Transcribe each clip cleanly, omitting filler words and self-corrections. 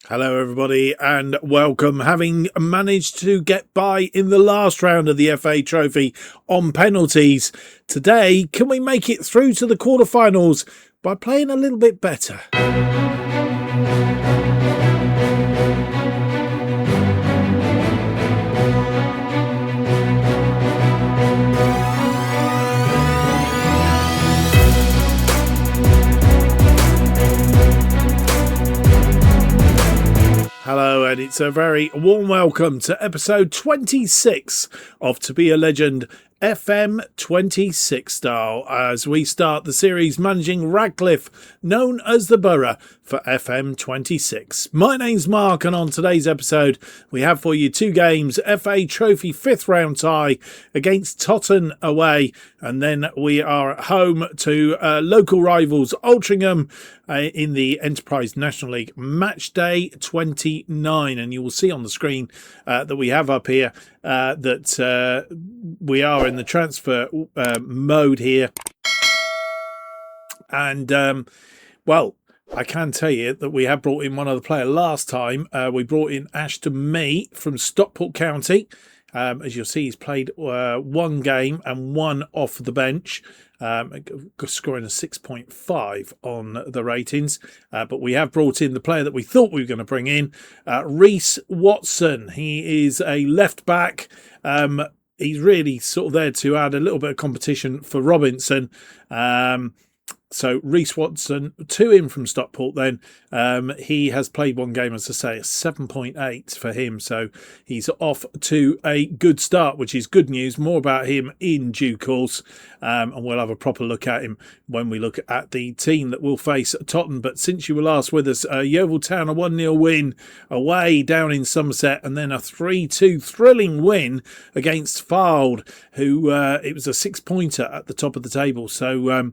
Hello everybody and welcome. Having managed to get by in the last round of the FA Trophy on penalties, today can we make it through to the quarterfinals by playing a little bit better? Hello, and it's a very warm welcome to episode 26 of To Be a Legend FM 26 style as we start the series managing Radcliffe, known as the Borough, for FM 26. My name's Mark, and on today's episode we have for you two games: FA Trophy 5th round tie against Totton away, and then we are at home to local rivals Altrincham in the Enterprise National League match day 29. And you will see on the screen that we have up here that we are in the transfer mode here. And well, I can tell you that we have brought in one other player last time. We brought in Ashton Mee from Stockport County. As you'll see, he's played one game and one off the bench, scoring a 6.5 on the ratings. But we have brought in the player that we thought we were going to bring in, Reece Watson. He is a left back. He's really sort of there to add a little bit of competition for Robinson. So Reece Watson, two in from Stockport then. He has played one game, as I say, a 7.8 for him. So he's off to a good start, which is good news. More about him in due course. And we'll have a proper look at him when we look at the team that will face Totton. But since you were last with us, Yeovil Town, a 1-0 win away down in Somerset, and then a 3-2 thrilling win against Fylde, who it was a 6-pointer at the top of the table. So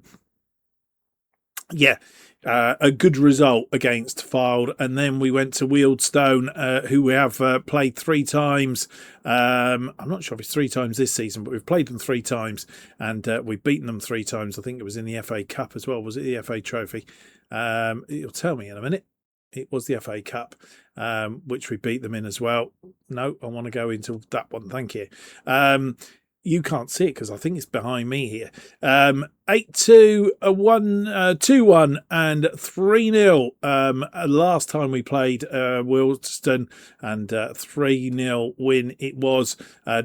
a good result against Fylde. And then we went to Wealdstone, who we have played 3 times. I'm not sure if it's 3 times this season, but we've played them 3 times, and we've beaten them 3 times. I think it was in the FA Cup as well. Was it the FA Trophy? You'll tell me in a minute. It was the FA Cup, which we beat them in as well. No, I want to go into that one. Thank you. You can't see it because I think it's behind me here. 8-2, 2-1 and 3-0. Last time we played Wealdstone, and 3-0 win it was.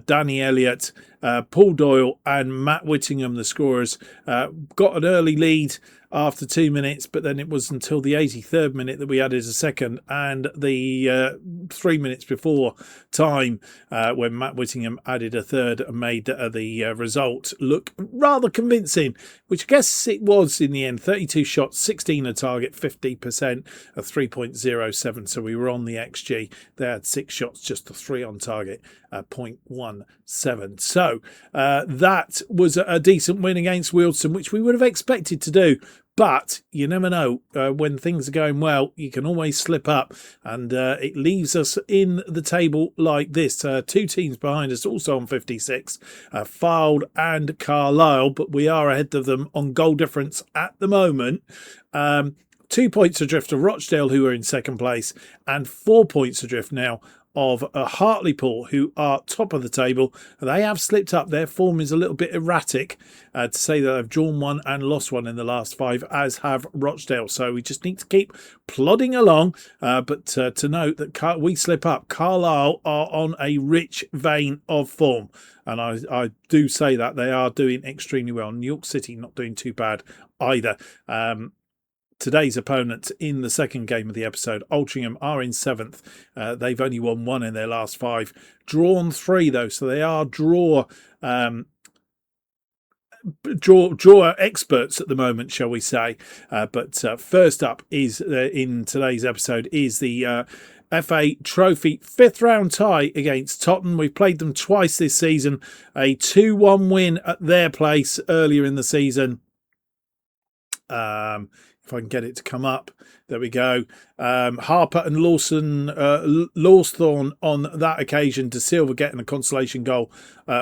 Danny Elliott, Paul Doyle and Matt Whittingham, the scorers, got an early lead after 2 minutes, but then it was until the 83rd minute that we added a second, and the 3 minutes before time when Matt Whittingham added a third and made the result look rather convincing, which I guess it was in the end. 32 shots, 16 a target, 50%, a 3.07. So we were on the XG. They had 6 shots, just a 3 on target, 0.17. So that was a decent win against Wealdstone, which we would have expected to do. But you never know, when things are going well, you can always slip up, and it leaves us in the table like this. 2 teams behind us also on 56, Fylde and Carlisle, but we are ahead of them on goal difference at the moment. 2 points adrift of Rochdale, who are in second place, and 4 points adrift now of Hartlepool, who are top of the table. They have slipped up. Their form is a little bit erratic, to say that they've drawn 1 and lost 1 in the last 5, as have Rochdale. So we just need to keep plodding along. But to note that we slip up, Carlisle are on a rich vein of form. And I do say that they are doing extremely well. New York City not doing too bad either. Today's opponents in the second game of the episode, Altrincham, are in 7th. They've only won 1 in their last 5. Drawn 3, though, so they are draw experts at the moment, shall we say. But first up is, in today's episode, is the FA Trophy 5th round tie against Totton. We've played them twice this season. A 2-1 win at their place earlier in the season. If I can get it to come up. There we go. Harper and Lawsthorne on that occasion to Silver getting a consolation goal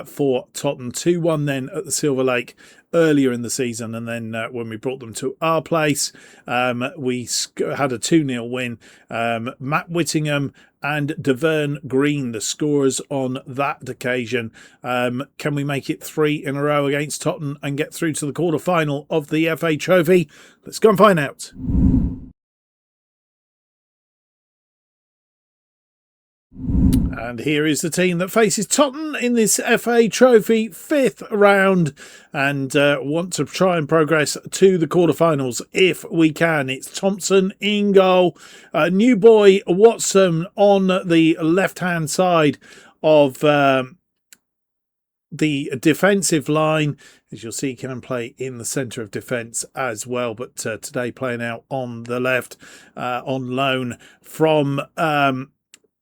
for Totton. 2-1 then at the Silver Lake earlier in the season. And then when we brought them to our place, we had a 2-0 win. Matt Whittingham and Deverne Green, the scorers on that occasion. Can we make it 3 in a row against Totton and get through to the quarter-final of the FA Trophy? Let's go and find out. And here is the team that faces Totton in this FA Trophy 5th round and want to try and progress to the quarterfinals if we can. It's Thompson in goal, new boy Watson on the left-hand side of the defensive line. As you'll see, he can play in the centre of defence as well, but today playing out on the left on loan from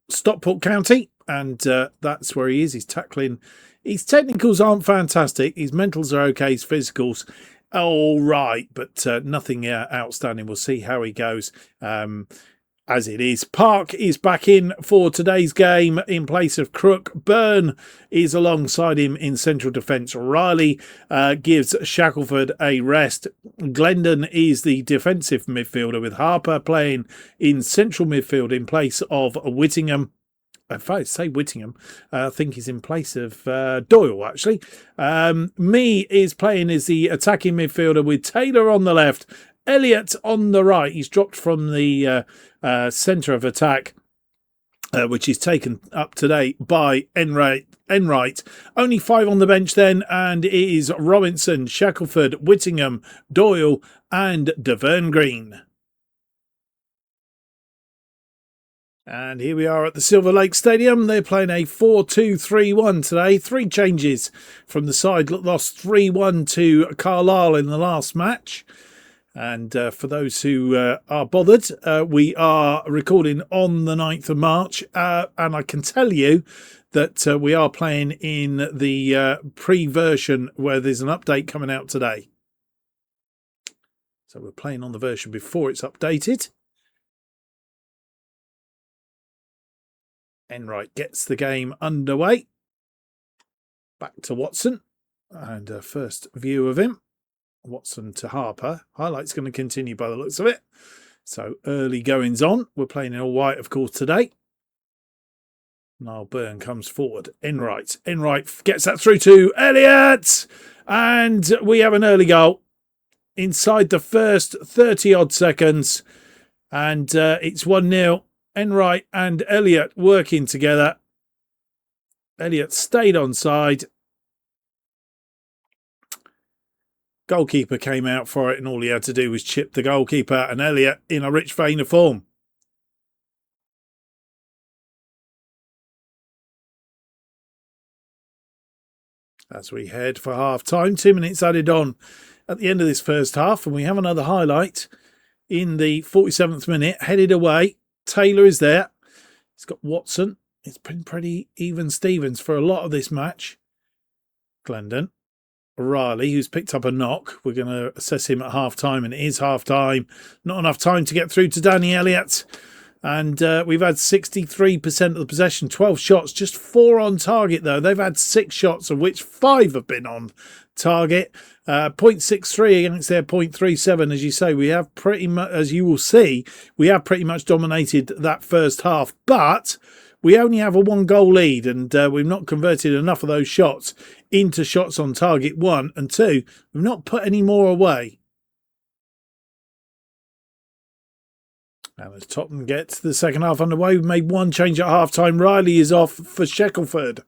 Stockport County, and that's where he is. He's tackling. His technicals aren't fantastic. His mentals are okay. His physicals all right, but nothing outstanding. We'll see how he goes as it is. Park is back in for today's game in place of Crook. Byrne is alongside him in central defence. Riley gives Shackelford a rest. Glendon is the defensive midfielder with Harper playing in central midfield in place of Whittingham. If I say Whittingham, I think he's in place of Doyle, actually. Me is playing as the attacking midfielder with Taylor on the left, Elliott on the right. He's dropped from the centre of attack, which is taken up today by Enright. Only 5 on the bench then, and it is Robinson, Shackelford, Whittingham, Doyle and Deverne Green. And here we are at the Silver Lake Stadium. They're playing a 4-2-3-1 today. 3 changes from the side. Lost 3-1 to Carlisle in the last match. And for those who are bothered, we are recording on the 9th of March. And I can tell you that we are playing in the pre-version where there's an update coming out today. So we're playing on the version before it's updated. Enright gets the game underway. Back to Watson. And first view of him. Watson to Harper. Highlight's going to continue by the looks of it. So early goings on. We're playing in all white, of course, today. Niall Byrne comes forward. Enright gets that through to Elliott. And we have an early goal inside the first 30-odd seconds. And it's 1-0. Enright and Elliott working together. Elliott stayed onside. Goalkeeper came out for it, and all he had to do was chip the goalkeeper, and Elliott in a rich vein of form. As we head for half-time, 2 minutes added on at the end of this first half, and we have another highlight in the 47th minute, headed away. Taylor is there. He's got Watson. It's been pretty even Stevens for a lot of this match. Glendon. Riley, who's picked up a knock. We're going to assess him at half-time, and it is half-time. Not enough time to get through to Danny Elliott. And we've had 63% of the possession, 12 shots, just 4 on target, though. They've had 6 shots, of which 5 have been on target. 0.63 against their 0.37. As you say, we have pretty much, as you will see, we have pretty much dominated that first half. But we only have a 1-goal lead, and we've not converted enough of those shots into shots on target, 1, and 2, we've not put any more away. And as Totton gets the second half underway, we've made 1 change at half-time. Riley is off for Shackelford.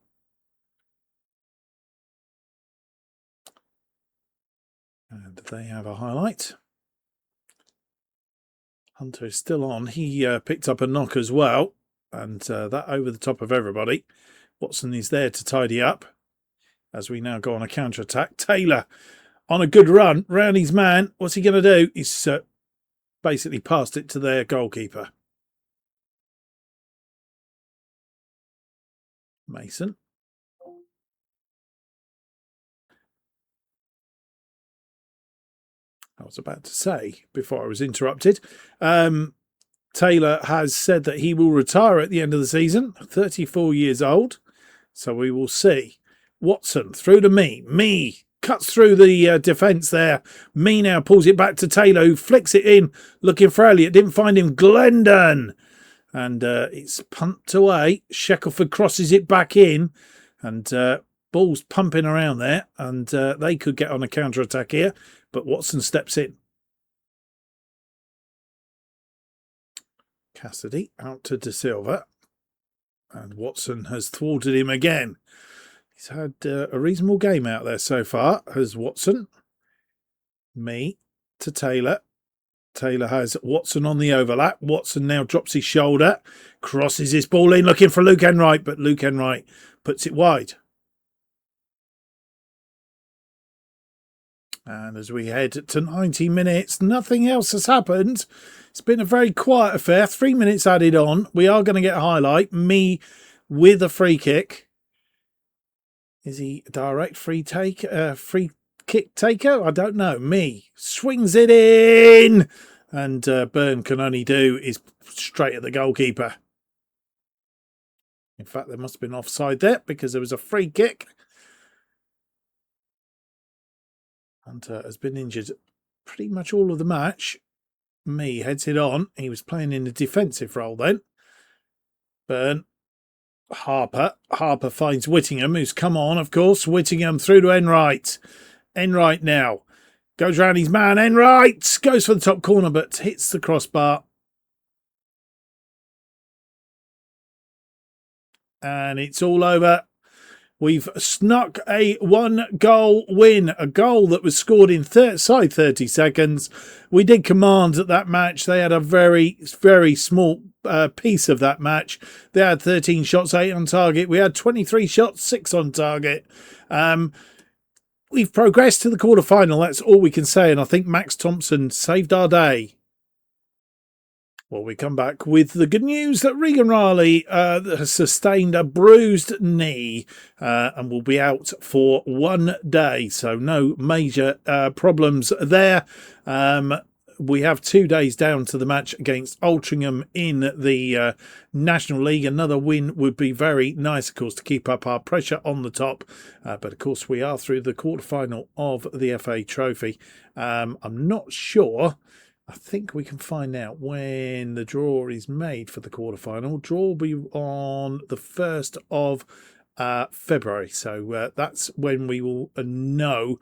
And they have a highlight. Hunter is still on. He picked up a knock as well. And that over the top of everybody. Watson is there to tidy up as we now go on a counter-attack. Taylor on a good run round his man. What's he going to do? He's basically passed it to their goalkeeper. Mason. I was about to say before I was interrupted. Taylor has said that he will retire at the end of the season, 34 years old. So we will see. Watson through to me. Me cuts through the defence there. Me now pulls it back to Taylor, who flicks it in, looking for Elliott. Didn't find him. Glendon. And it's pumped away. Shackelford crosses it back in. And ball's pumping around there. And they could get on a counter-attack here. But Watson steps in. Cassidy out to De Silva. And Watson has thwarted him again. He's had a reasonable game out there so far, has Watson. Me to Taylor. Taylor has Watson on the overlap. Watson now drops his shoulder. Crosses his ball in, looking for Luke Enright. But Luke Enright puts it wide. And as we head to 90 minutes, nothing else has happened. It's been a very quiet affair. 3 minutes added on. We are going to get a highlight. Me with a free kick. Is he a direct free kick taker? I don't know. Me swings it in. And Byrne can only do is straight at the goalkeeper. In fact, there must have been offside there because there was a free kick. Hunter has been injured pretty much all of the match. Me heads it on. He was playing in a defensive role then. Byrne. Harper. Harper finds Whittingham, who's come on, of course. Whittingham through to Enright. Enright now. Goes round his man. Enright goes for the top corner, but hits the crossbar. And it's all over. We've snuck a 1-goal win, a goal that was scored in 30 seconds. We did command at that match. They had a very, very small piece of that match. They had 13 shots, 8 on target. We had 23 shots, 6 on target. We've progressed to the quarter-final. That's all we can say. And I think Max Thompson saved our day. Well, we come back with the good news that Regan Riley has sustained a bruised knee and will be out for 1 day. So no major problems there. We have 2 days down to the match against Altrincham in the National League. Another win would be very nice, of course, to keep up our pressure on the top. But, of course, we are through the quarterfinal of the FA Trophy. I'm not sure. I think we can find out when the draw is made for the quarterfinal. Draw will be on the 1st of February. So that's when we will know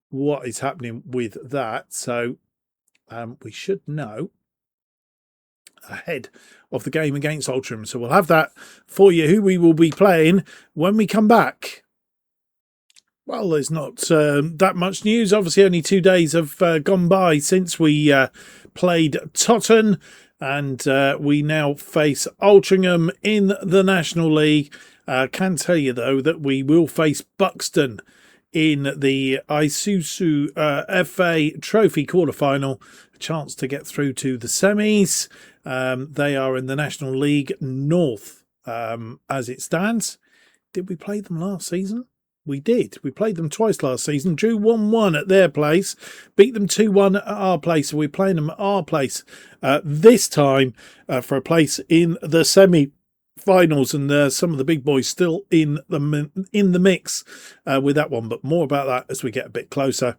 what is happening with that. So we should know ahead of the game against Altrincham. So we'll have that for you, who we will be playing when we come back. Well, there's not that much news. Obviously, only 2 days have gone by since we played Totton, and we now face Altrincham in the National League. Can tell you, though, that we will face Buxton in the Isuzu FA Trophy quarterfinal. A chance to get through to the semis. They are in the National League North as it stands. Did we play them last season? We did. We played them twice last season. Drew 1-1 at their place. Beat them 2-1 at our place. So we're playing them at our place this time for a place in the semi-finals. And some of the big boys still in the mix with that one. But more about that as we get a bit closer.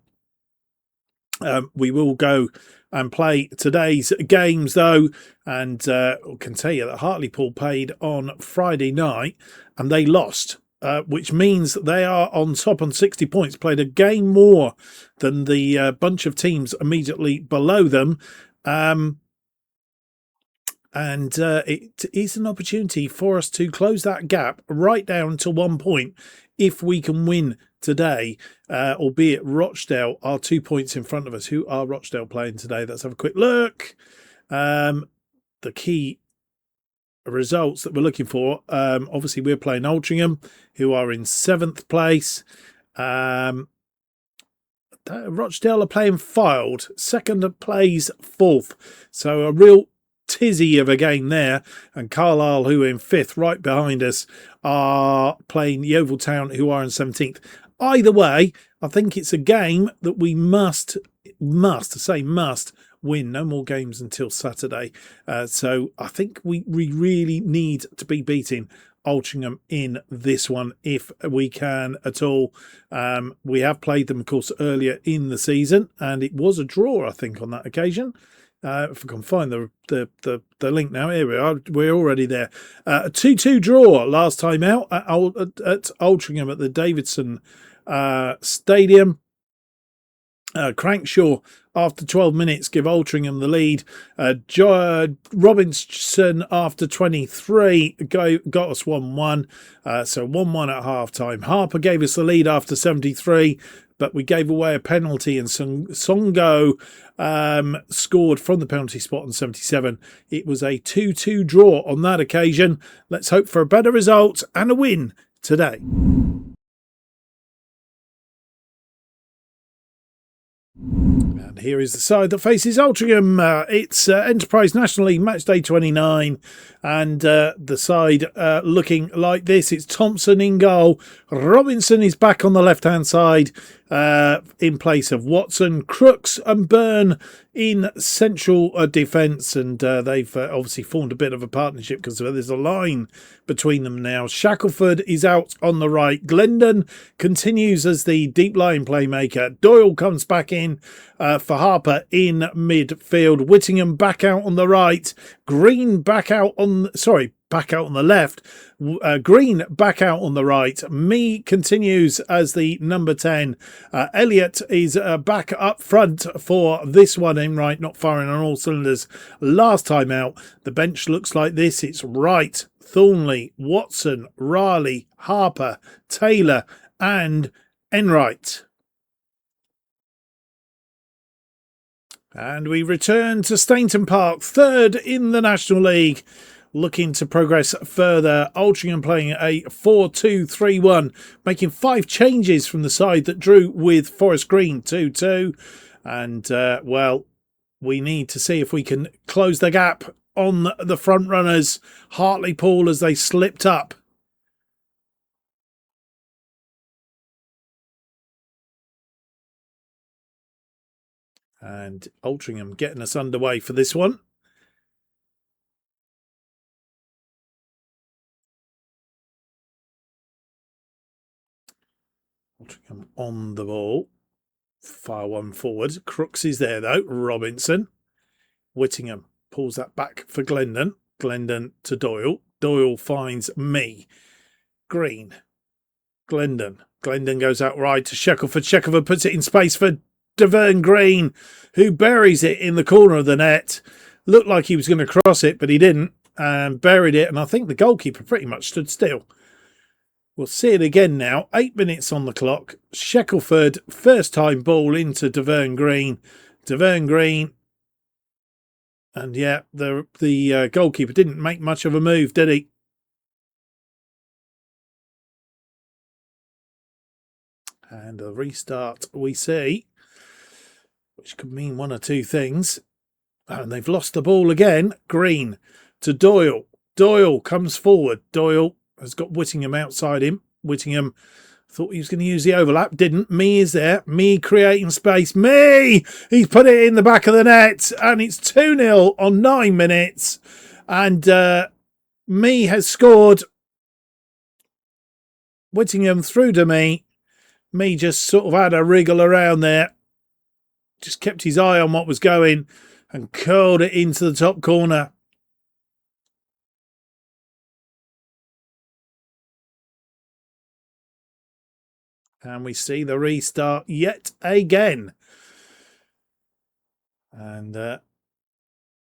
We will go and play today's games, though. And I can tell you that Hartlepool played on Friday night and they lost. Which means they are on top on 60 points, played a game more than the bunch of teams immediately below them. And it is an opportunity for us to close that gap right down to 1 point if we can win today, albeit Rochdale are 2 points in front of us. Who are Rochdale playing today? Let's have a quick look. The key results that we're looking for, obviously we're playing Altrincham, who are in 7th place. Rochdale are playing Fylde. Second plays 4th, so a real tizzy of a game there. And Carlisle, who are in 5th right behind us, are playing Yeovil Town, who are in 17th. Either way, I think it's a game that we must win. No more games until Saturday. So I think we really need to be beating Altrincham in this one if we can at all. We have played them, of course, earlier in the season, and it was a draw, I think, on that occasion. If I can find the link now, here we are. We're already there. A 2-2 draw last time out at Altrincham at the Davidson Stadium. Crankshaw, after 12 minutes, give Altrincham the lead. Robinson, after 23, got us 1-1. So 1-1 at half-time. Harper gave us the lead after 73, but we gave away a penalty, and Songo scored from the penalty spot on 77. It was a 2-2 draw on that occasion. Let's hope for a better result and a win today. And here is the side that faces Altrincham. It's Enterprise National League Match Day 29. And the side looking like this. It's Thompson in goal. Robinson is back on the left-hand side in place of Watson. Crooks and Byrne in central defence. And they've obviously formed a bit of a partnership because there's a line between them now. Shackelford is out on the right. Glendon continues as the deep-lying playmaker. Doyle comes back in for Harper in midfield. Whittingham back out on the right. Green back out on the left. Green back out on the right. Me continues as the number 10. Elliott is back up front for this one. Enright not firing on all cylinders last time out. The bench looks like this. It's Wright, Thornley, Watson, Raleigh, Harper, Taylor and Enright. And we return to Stainton Park, third in the National League, looking to progress further. Altrincham playing a 4-2-3-1, making 5 changes from the side that drew with Forest Green 2-2. And, well, we need to see if we can close the gap on the front runners, Hartlepool, as they slipped up. And Altrincham getting us underway for this one. Altrincham on the ball. Fire one forward. Crooks is there though. Robinson. Whittingham pulls that back for Glendon. Glendon to Doyle. Doyle finds me. Green. Glendon. Glendon goes out wide to Shackelford. Shackelford puts it in space for Deverne Green, who buries it in the corner of the net. Looked like he was going to cross it, but he didn't, and buried it. And I think the goalkeeper pretty much stood still. We'll see it again now. 8 minutes on the clock. Shackelford, first time ball into Deverne Green. Deverne Green. And yeah, the goalkeeper didn't make much of a move, did he? And a restart we see, which could mean one or two things. And they've lost the ball again. Green to Doyle. Doyle comes forward. Doyle has got Whittingham outside him. Whittingham thought he was going to use the overlap. Didn't. Me is there. Me creating space. Me! He's put it in the back of the net. And it's 2-0 on 9 minutes. And Me has scored. Whittingham through to Me. Me just sort of had a wriggle around there. Just kept his eye on what was going and curled it into the top corner. And we see the restart yet again. And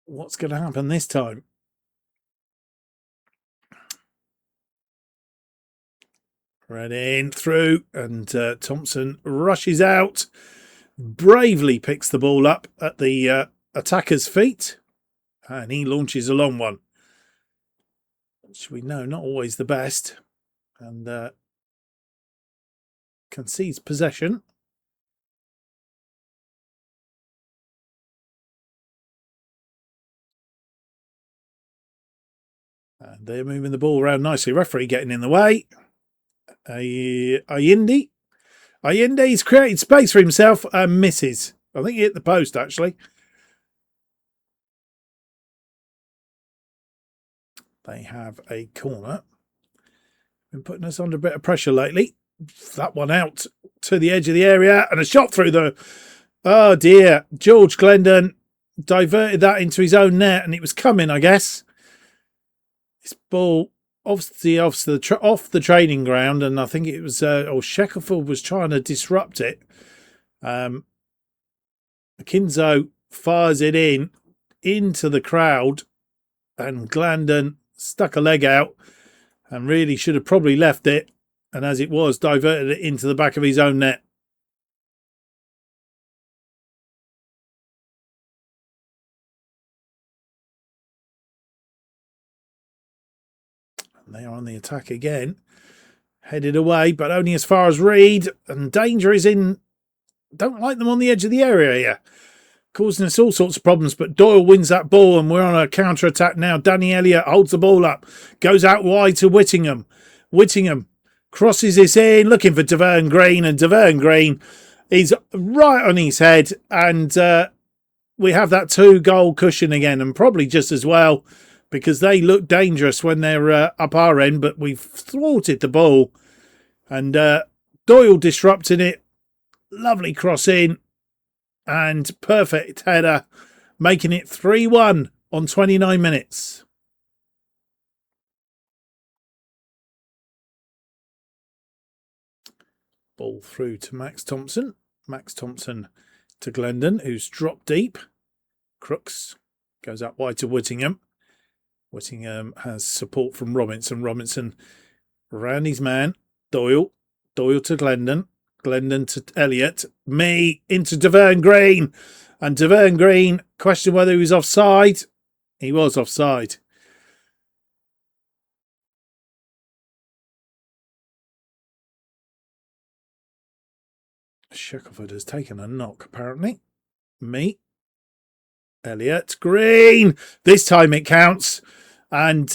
what's going to happen this time? Right in, through, and Thompson rushes out. Bravely picks the ball up at the attacker's feet. And he launches a long one. Which we know not always the best. And concedes possession. And they're moving the ball around nicely. Referee getting in the way. Ayindi Allende's created space for himself and misses. I think he hit the post, actually. They have a corner. Been putting us under a bit of pressure lately. That one out to the edge of the area and a shot through the... Oh, dear. George Glendon diverted that into his own net and it was coming, I guess. This ball obviously off the training ground, and I think it was... Shackelford was trying to disrupt it. Kinzo fires it into the crowd, and Glendon stuck a leg out and really should have probably left it, and as it was, diverted it into the back of his own net. And they are on the attack again. Headed away, but only as far as Reed, and danger is in. Don't like them on the edge of the area here. Causing us all sorts of problems, but Doyle wins that ball and we're on a counter-attack now. Danny Elliott holds the ball up, goes out wide to Whittingham. Whittingham crosses this in, looking for Deverne Green, and Deverne Green is right on his head, and we have that 2-goal cushion again, and probably just as well, because they look dangerous when they're up our end, but we've thwarted the ball, and Doyle disrupting it. Lovely cross in. And perfect header, making it 3-1 on 29 minutes. Ball through to Max Thompson. Max Thompson to Glendon, who's dropped deep. Crooks goes out wide to Whittingham. Whittingham has support from Robinson. Robinson round his man. Doyle. Doyle to Glendon. Glendon to Elliott. Me into Deverne Green. And Deverne Green questioned whether he was offside. He was offside. Shackelford has taken a knock, apparently. Me. Elliott. Green. This time it counts. And,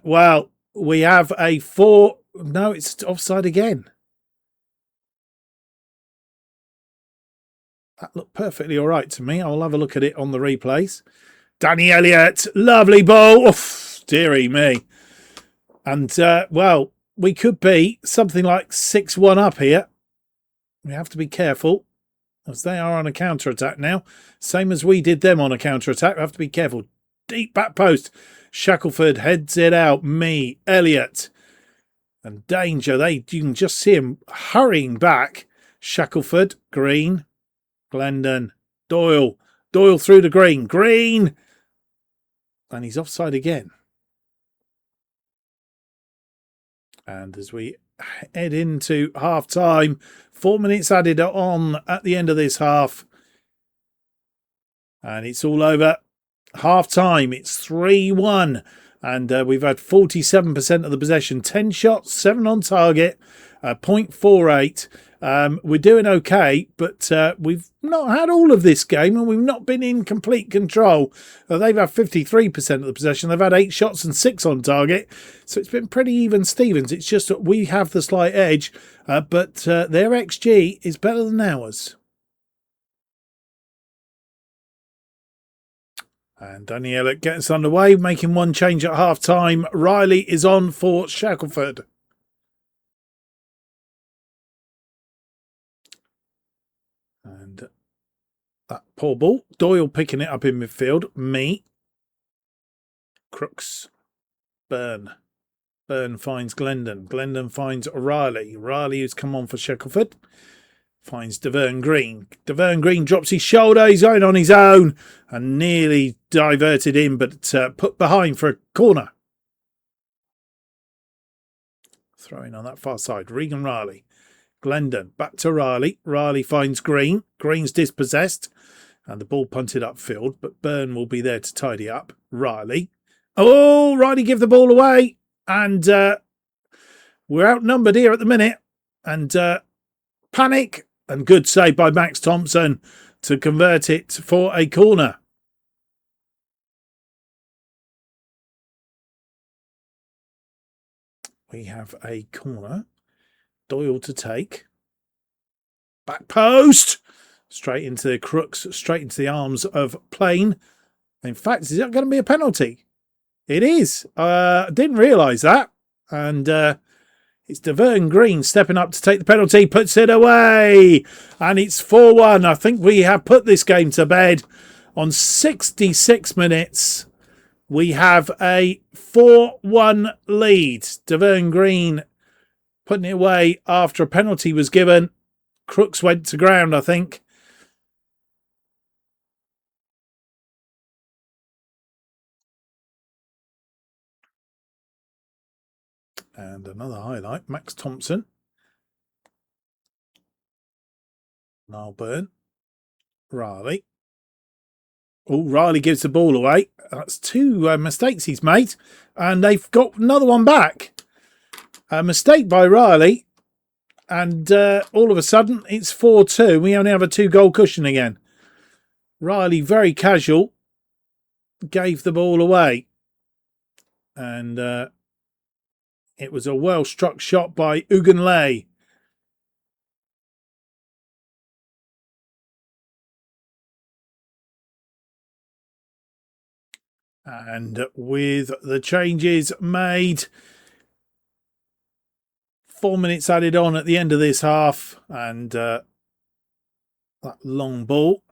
well, we have a 4... No, it's offside again. That looked perfectly all right to me. I'll have a look at it on the replays. Danny Elliott, lovely ball. Oof, dearie me. And, well, we could be something like 6-1 up here. We have to be careful, as they are on a counter-attack now. Same as we did them on a counter-attack. We have to be careful. Deep back post. Shackelford heads it out. Me, Elliott. And danger. You can just see him hurrying back. Shackelford, Green. Glendon, Doyle. Doyle through to Green. Green! And he's offside again. And as we head into half-time, 4 minutes added on at the end of this half. And it's all over. Half-time, it's 3-1. And we've had 47% of the possession. 10 shots, 7 on target, 0.48. We're doing okay, but we've not had all of this game and we've not been in complete control. They've had 53% of the possession. They've had 8 shots and 6 on target. So it's been pretty even Stevens. It's just that we have the slight edge, but their XG is better than ours. And Danny Elliott gets underway, making one change at half-time. Riley is on for Shackelford. And that poor ball. Doyle picking it up in midfield. Me. Crooks. Byrne. Byrne finds Glendon. Glendon finds Riley. Riley, who's come on for Shackelford, finds Deverne Green. Deverne Green drops his shoulder. He's going on his own and nearly diverted in, but put behind for a corner. Throwing on that far side. Regan Riley. Glendon back to Riley. Riley finds Green. Green's dispossessed. And the ball punted upfield, but Byrne will be there to tidy up. Riley. Oh, Riley give the ball away. And we're outnumbered here at the minute. And panic. And good save by Max Thompson to convert it for a corner. We have a corner. Doyle to take. Back post. Straight into the crooks, straight into the arms of Plain. In fact, is that going to be a penalty? It is. Didn't realise that. And it's Deverne Green stepping up to take the penalty, puts it away. And it's 4-1. I think we have put this game to bed. On 66 minutes, we have a 4-1 lead. Deverne Green putting it away after a penalty was given. Crooks went to ground, I think. And another highlight, Max Thompson. Niall Byrne. Riley. Oh, Riley gives the ball away. That's two mistakes he's made. And they've got another one back. A mistake by Riley. And all of a sudden, it's 4-2. We only have a 2-goal cushion again. Riley, very casual, gave the ball away. And it was a well-struck shot by Uganlay. And with the changes made, 4 minutes added on at the end of this half. And that long ball,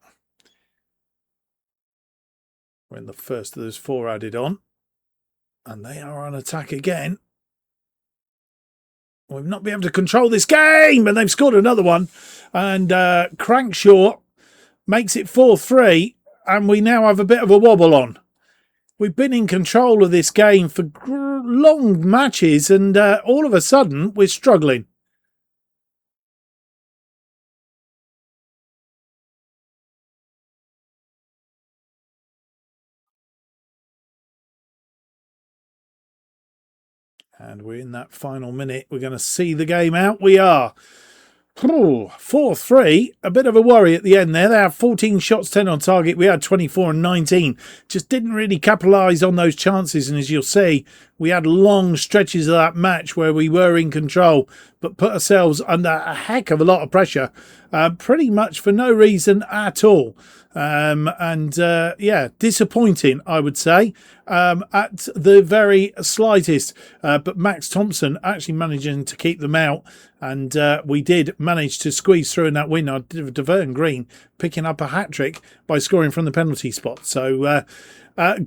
when the first of those 4 added on. And they are on attack again. We've not been able to control this game, and they've scored another one. And Crankshaw makes it 4-3, and we now have a bit of a wobble on. We've been in control of this game for long matches, and all of a sudden we're struggling. And we're in that final minute. We're going to see the game out. We are. 4-3. A bit of a worry at the end there. They had 14 shots, 10 on target. We had 24 and 19. Just didn't really capitalise on those chances. And as you'll see, we had long stretches of that match where we were in control, but put ourselves under a heck of a lot of pressure, pretty much for no reason at all. Yeah, disappointing, I would say, at the very slightest. But Max Thompson actually managing to keep them out. And we did manage to squeeze through in that win. Deverne Green picking up a hat-trick by scoring from the penalty spot. So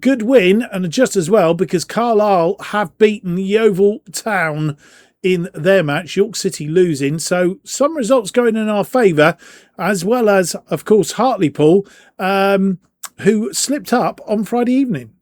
good win, and just as well because Carlisle have beaten Yeovil Town in their match, York City losing. So some results going in our favour, as well as, of course, Hartlepool, who slipped up on Friday evening.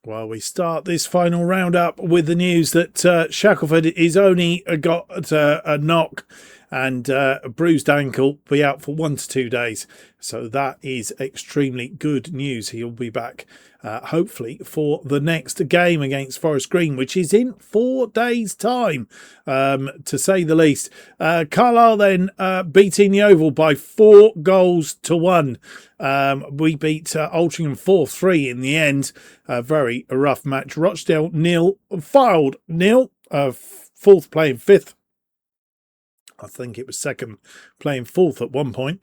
Well, we start this final roundup with the news that Shackelford is only got a knock and a bruised ankle, be out for 1 to 2 days. So that is extremely good news. He'll be back hopefully for the next game against Forest Green, which is in 4 days' time, to say the least. Carlisle then beating Yeovil by 4-1. We beat Altrincham 4-3 in the end. A very rough match. Rochdale 0, Fylde 0, fourth playing fifth. I think it was second playing fourth at one point.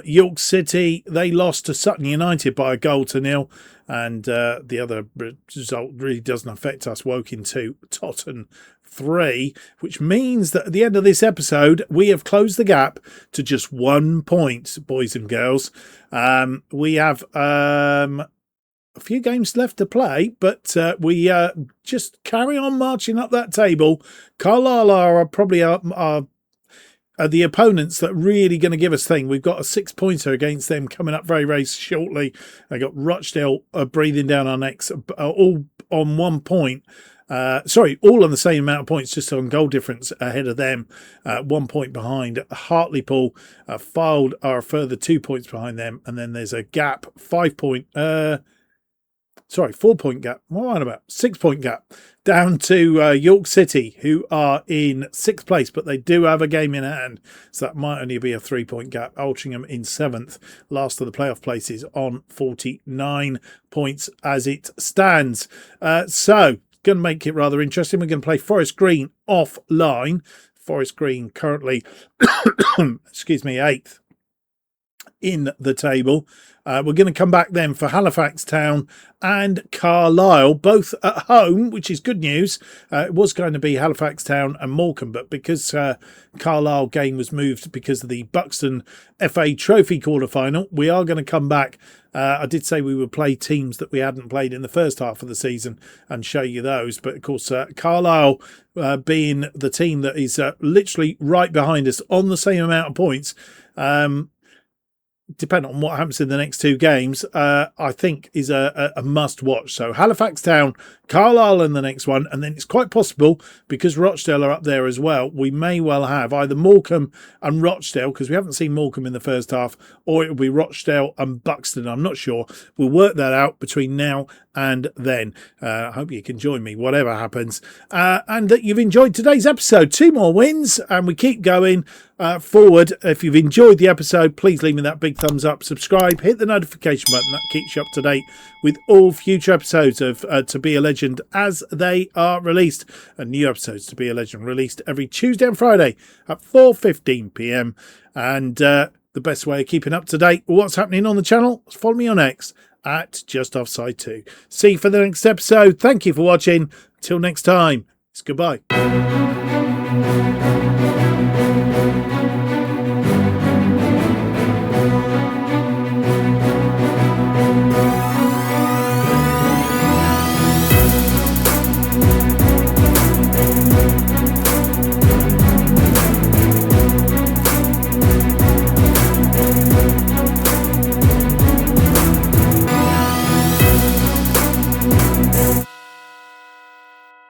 York City, they lost to Sutton United by 1-0. And the other result really doesn't affect us. Woking 2, Totton 3, which means that at the end of this episode, we have closed the gap to just 1 point, boys and girls. We have a few games left to play, but we just carry on marching up that table. Carlisle are probably the opponents that are really going to give us thing. We've got a 6-pointer against them coming up very, very shortly. I got Rochdale breathing down our necks, all on 1 point. All on the same amount of points, just on goal difference ahead of them. 1 point behind Hartlepool. Fylde are a further 2 points behind them. And then there's a gap, 4-point gap. What am I on about? 6-point gap down to York City, who are in 6th place, but they do have a game in hand. So that might only be a 3-point gap. Altrincham in 7th, last of the playoff places on 49 points as it stands. So going to make it rather interesting. We're going to play Forest Green offline. Forest Green currently, excuse me, 8th in the table. We're going to come back then for Halifax Town and Carlisle, both at home, which is good news. It was going to be Halifax Town and Morecambe, but because Carlisle game was moved because of the Buxton FA Trophy quarter-final, we are going to come back. I did say we would play teams that we hadn't played in the first half of the season and show you those. But, of course, Carlisle being the team that is literally right behind us on the same amount of points, depending on what happens in the next 2 games, I think is a must watch. So Halifax Town, Carlisle in the next one, and then it's quite possible, because Rochdale are up there as well, we may well have either Morecambe and Rochdale, because we haven't seen Morecambe in the first half, or it will be Rochdale and Buxton. I'm not sure. We'll work that out between now and then. I hope you can join me, whatever happens. And that you've enjoyed today's episode. 2 more wins, and we keep going forward. If you've enjoyed the episode, please leave me that big thumbs up, subscribe, hit the notification button. That keeps you up to date with all future episodes of To Be a Legend as they are released. And new episodes To Be a Legend released every Tuesday and Friday at 4:15 p.m. And the best way of keeping up to date with what's happening on the channel is follow me on X at JustOffside2. See you for the next episode. Thank you for watching. Until next time, it's goodbye.